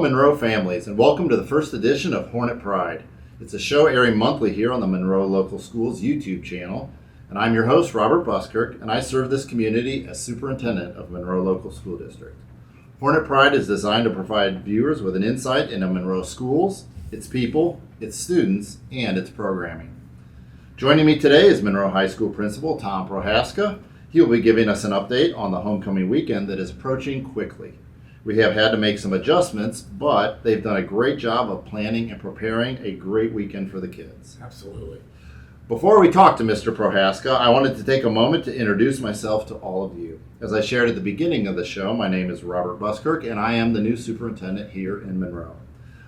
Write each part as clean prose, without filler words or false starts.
Hello, Monroe families, and welcome to the first edition of Hornet Pride. It's a show airing monthly here on the Monroe Local Schools YouTube channel, and I'm your host, Robert Buskirk, and I serve this community as Superintendent of Monroe Local School District. Hornet Pride is designed to provide viewers with an insight into Monroe schools, its people, its students, and its programming. Joining me today is Monroe High School Principal Tom Prohaska. He will be giving us an update on the homecoming weekend that is approaching quickly. We have had to make some adjustments, but they've done a great job of planning and preparing a great weekend for the kids. Absolutely. Before we talk to Mr. Prohaska, I wanted to take a moment to introduce myself to all of you. As I shared at the beginning of the show, my name is Robert Buskirk, and I am the new superintendent here in Monroe.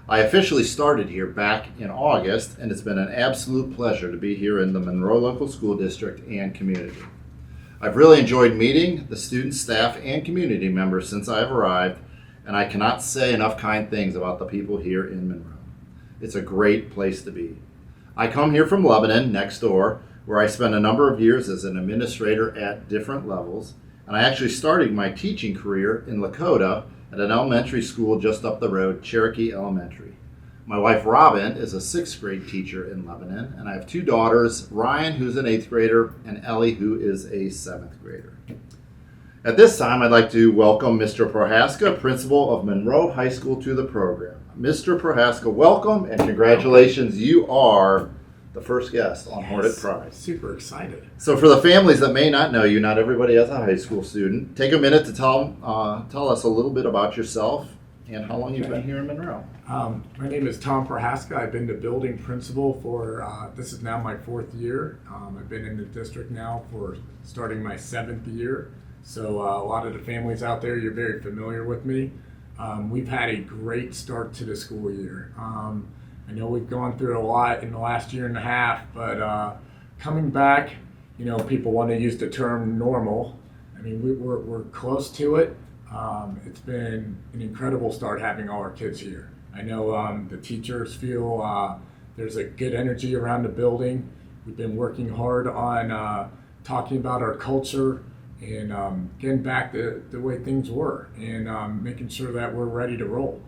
I officially started here back in August, and it's been an absolute pleasure to be here in the Monroe Local School District and community. I've really enjoyed meeting the students, staff, and community members since I've arrived, and I cannot say enough kind things about the people here in Monroe. It's a great place to be. I come here from Lebanon, next door, where I spent a number of years as an administrator at different levels, and I actually started my teaching career in Lakota at an elementary school just up the road, Cherokee Elementary. My wife Robin is a 6th grade teacher in Lebanon, and I have 2 daughters, Ryan, who's an 8th grader, and Ellie, who is a 7th grader. At this time, I'd like to welcome Mr. Prohaska, principal of Monroe High School, to the program. Mr. Prohaska, welcome and congratulations. You are the first guest on Hornet Pride. Super excited. So for the families that may not know you, not everybody has a high school student, take a minute to tell us a little bit about yourself and how long you've been here in Monroe. My name is Tom Prohaska. I've been the building principal for, this is now my 4th year. I've been in the district now for starting my 7th year. So a lot of the families out there, you're very familiar with me. We've had a great start to the school year. I know we've gone through a lot in the last year and a half, but coming back, you know, people want to use the term normal. I mean, we're close to it. It's been an incredible start having all our kids here. I know the teachers feel there's a good energy around the building. We've been working hard on talking about our culture and getting back to the way things were and making sure that we're ready to roll.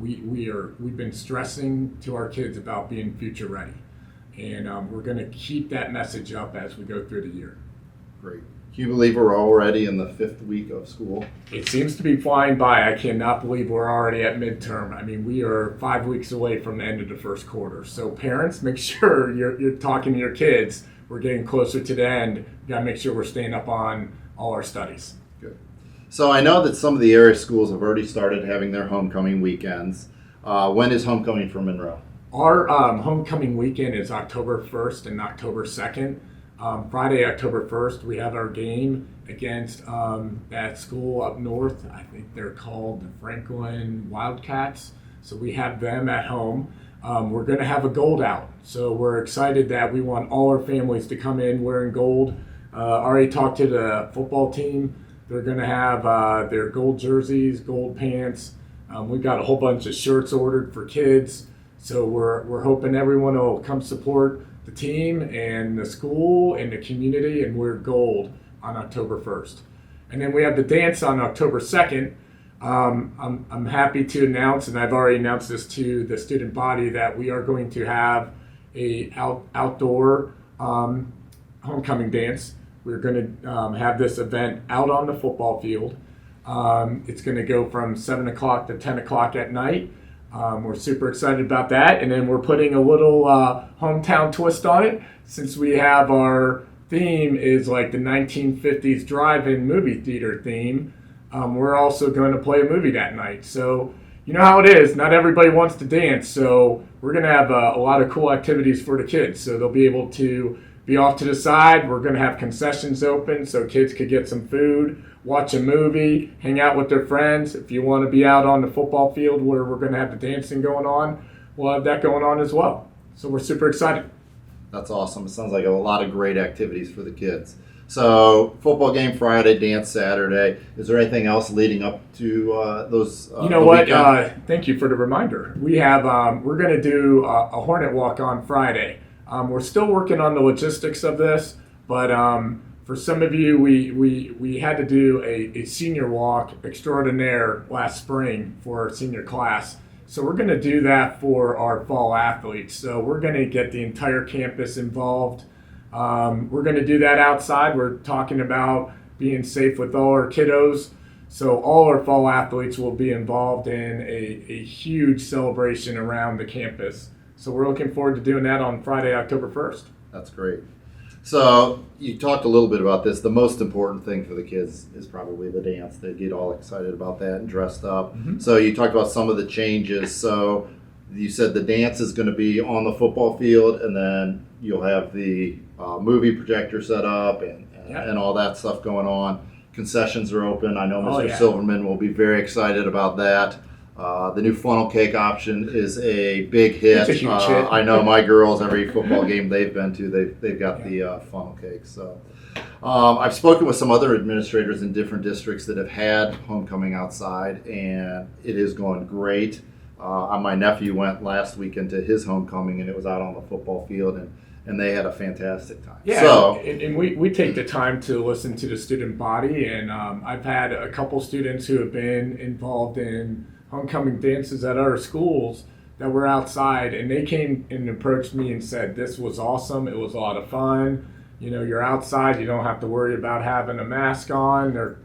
We've been stressing to our kids about being future ready, and we're going to keep that message up as we go through the year. Great. Can you believe we're already in the 5th week of school? It seems to be flying by. I cannot believe we're already at midterm. I mean, we are 5 weeks away from the end of the first quarter. So parents, make sure you're talking to your kids. We're getting closer to the end. We got to make sure we're staying up on all our studies. Good. So I know that some of the area schools have already started having their homecoming weekends. When is homecoming for Monroe? Our homecoming weekend is October 1st and October 2nd. Friday, October 1st, we have our game against that school up north. I think they're called the Franklin Wildcats. So we have them at home. We're going to have a gold out. So we're excited that we want all our families to come in wearing gold. Already talked to the football team. They're going to have their gold jerseys, gold pants. We've got a whole bunch of shirts ordered for kids. So we're hoping everyone will come support the team and the school and the community and wear gold on October 1st. And then we have the dance on October 2nd. I'm happy to announce, and I've already announced this to the student body, that we are going to have a outdoor homecoming dance. We're going to have this event out on the football field. It's going to go from 7 o'clock to 10 o'clock at night. We're super excited about that, and then we're putting a little hometown twist on it, since we have our theme is like the 1950s drive-in movie theater theme. We're also going to play a movie that night. So you know how it is, not everybody wants to dance, so we're going to have a lot of cool activities for the kids. So they'll be able to be off to the side. We're going to have concessions open so kids could get some food, watch a movie, hang out with their friends. If you want to be out on the football field where we're going to have the dancing going on, we'll have that going on as well. So we're super excited. That's awesome. It sounds like a lot of great activities for the kids. So football game Friday, dance Saturday. Is there anything else leading up to those? You know what? Thank you for the reminder. We have we're going to do a Hornet walk on Friday. We're still working on the logistics of this, but For some of you, we had to do a senior walk extraordinaire last spring for our senior class. So we're going to do that for our fall athletes. So we're going to get the entire campus involved. We're going to do that outside. We're talking about being safe with all our kiddos. So all our fall athletes will be involved in a huge celebration around the campus. So we're looking forward to doing that on Friday, October 1st. That's great. So you talked a little bit about this. The most important thing for the kids is probably the dance. They get all excited about that and dressed up. Mm-hmm. So you talked about some of the changes. So you said the dance is going to be on the football field, and then you'll have the movie projector set up and all that stuff going on. Concessions are open. I know Mr. Silverman will be very excited about that. The new funnel cake option is a big hit. It's a huge hit. I know my girls, every football game they've been to, they've got the funnel cake. So I've spoken with some other administrators in different districts that have had homecoming outside, and it is going great. My nephew went last weekend to his homecoming, and it was out on the football field, and they had a fantastic time. Yeah, so, and we take the time to listen to the student body, and I've had a couple students who have been involved in homecoming dances at our schools that were outside, and they came and approached me and said, this was awesome, it was a lot of fun, you're outside, you don't have to worry about having a mask on, or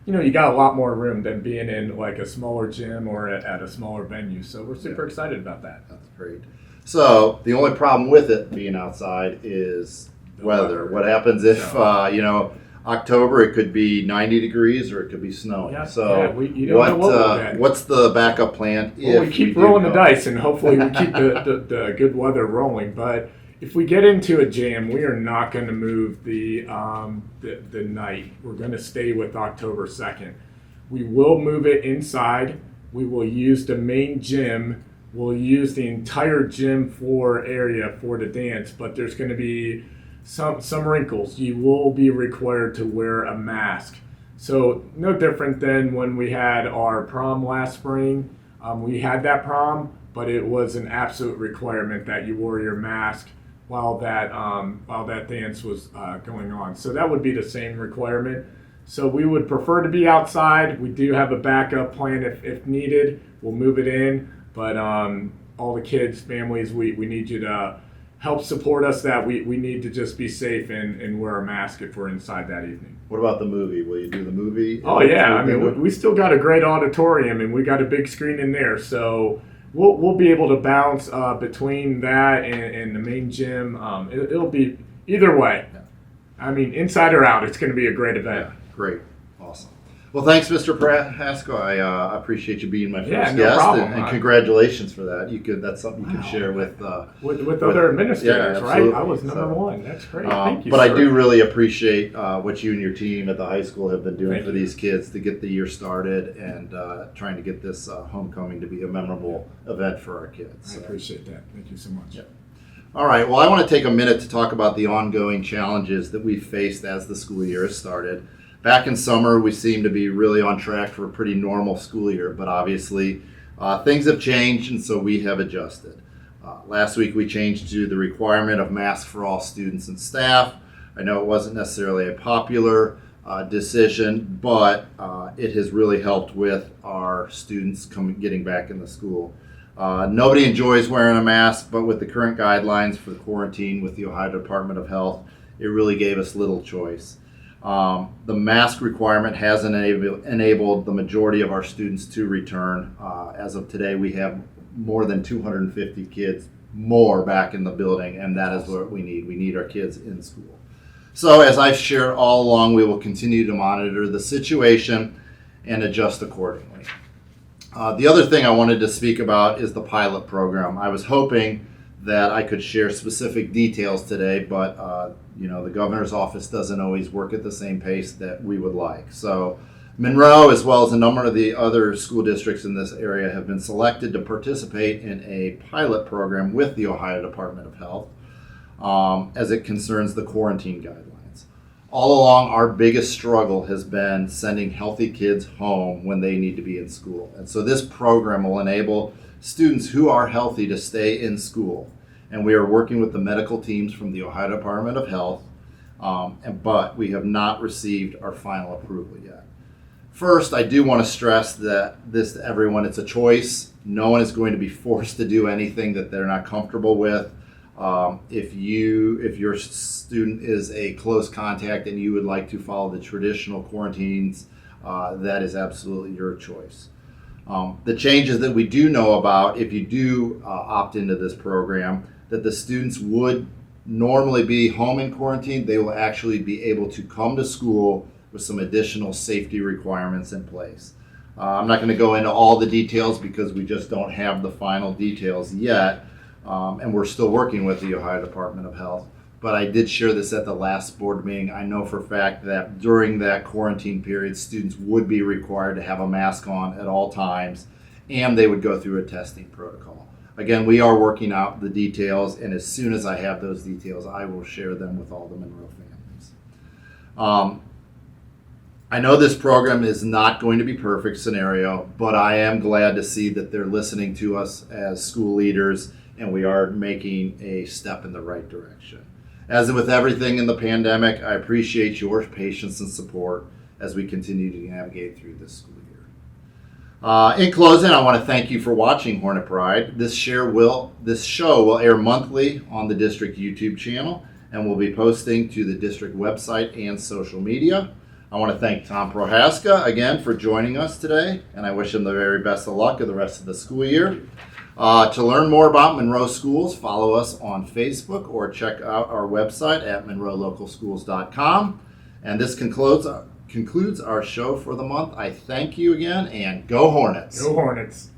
you got a lot more room than being in like a smaller gym or at a smaller venue, so we're super excited about that. That's great. So the only problem with it being outside is weather. What happens if October, it could be 90 degrees or it could be snowing. You don't know what we'll get. What's the backup plan? Well, we keep rolling the dice, and hopefully we keep the good weather rolling. But if we get into a jam, we are not going to move the night. We're going to stay with October 2nd. We will move it inside. We will use the main gym. We'll use the entire gym floor area for the dance, but there's going to be some wrinkles. You will be required to wear a mask. So no different than when we had our prom last spring. We had that prom, but it was an absolute requirement that you wore your mask while that dance was going on. So that would be the same requirement. So we would prefer to be outside. We do have a backup plan if needed. We'll move it in, but all the kids, families, we need you to help support us, that we need to just be safe and wear a mask if we're inside that evening. What about the movie? Will you do the movie? Oh yeah, I mean we still got a great auditorium and we got a big screen in there, so we'll be able to bounce between that and the main gym. It'll be either way. I mean, inside or out, it's going to be a great event. Yeah, great, awesome. Well, thanks, Mr. Prohaska. I appreciate you being my first guest, and congratulations for that. That's something you can share with other administrators, right? I was number one. That's great. Thank you. But I do really appreciate what you and your team at the high school have been doing for these kids to get the year started and trying to get this homecoming to be a memorable event for our kids. I appreciate that. Thank you so much. Yeah. All right. Well, I want to take a minute to talk about the ongoing challenges that we've faced as the school year has started. Back in summer, we seemed to be really on track for a pretty normal school year, but obviously things have changed, and so we have adjusted. Last week, we changed to the requirement of masks for all students and staff. I know it wasn't necessarily a popular decision, but it has really helped with our students getting back in the school. Nobody enjoys wearing a mask, but with the current guidelines for the quarantine with the Ohio Department of Health, it really gave us little choice. The mask requirement has enabled the majority of our students to return. As of today, we have more than 250 kids more back in the building, and that is what we need. We need our kids in school. So as I've shared all along, we will continue to monitor the situation and adjust accordingly. The other thing I wanted to speak about is the pilot program. I was hoping that I could share specific details today, but the governor's office doesn't always work at the same pace that we would like. So Monroe, as well as a number of the other school districts in this area, have been selected to participate in a pilot program with the Ohio Department of Health as it concerns the quarantine guidelines. All along, our biggest struggle has been sending healthy kids home when they need to be in school. And so this program will enable students who are healthy to stay in school. And we are working with the medical teams from the Ohio Department of Health but we have not received our final approval yet. First, I do want to stress that this to everyone, it's a choice. No one is going to be forced to do anything that they're not comfortable with. If your student is a close contact and you would like to follow the traditional quarantines, that is absolutely your choice. The changes that we do know about, if you do opt into this program, that the students would normally be home in quarantine, they will actually be able to come to school with some additional safety requirements in place. I'm not going to go into all the details because we just don't have the final details yet, and we're still working with the Ohio Department of Health. But I did share this at the last board meeting. I know for a fact that during that quarantine period, students would be required to have a mask on at all times, and they would go through a testing protocol. Again, we are working out the details, and as soon as I have those details, I will share them with all the Monroe families. I know this program is not going to be perfect scenario, but I am glad to see that they're listening to us as school leaders, and we are making a step in the right direction. As with everything in the pandemic, I appreciate your patience and support as we continue to navigate through this school year. In closing, I want to thank you for watching Hornet Pride. This show will air monthly on the district YouTube channel and will be posting to the district website and social media. I want to thank Tom Prohaska again for joining us today, and I wish him the very best of luck of the rest of the school year. To learn more about Monroe Schools, follow us on Facebook or check out our website at monroelocalschools.com. And this concludes our show for the month. I thank you again, and go Hornets! Go Hornets!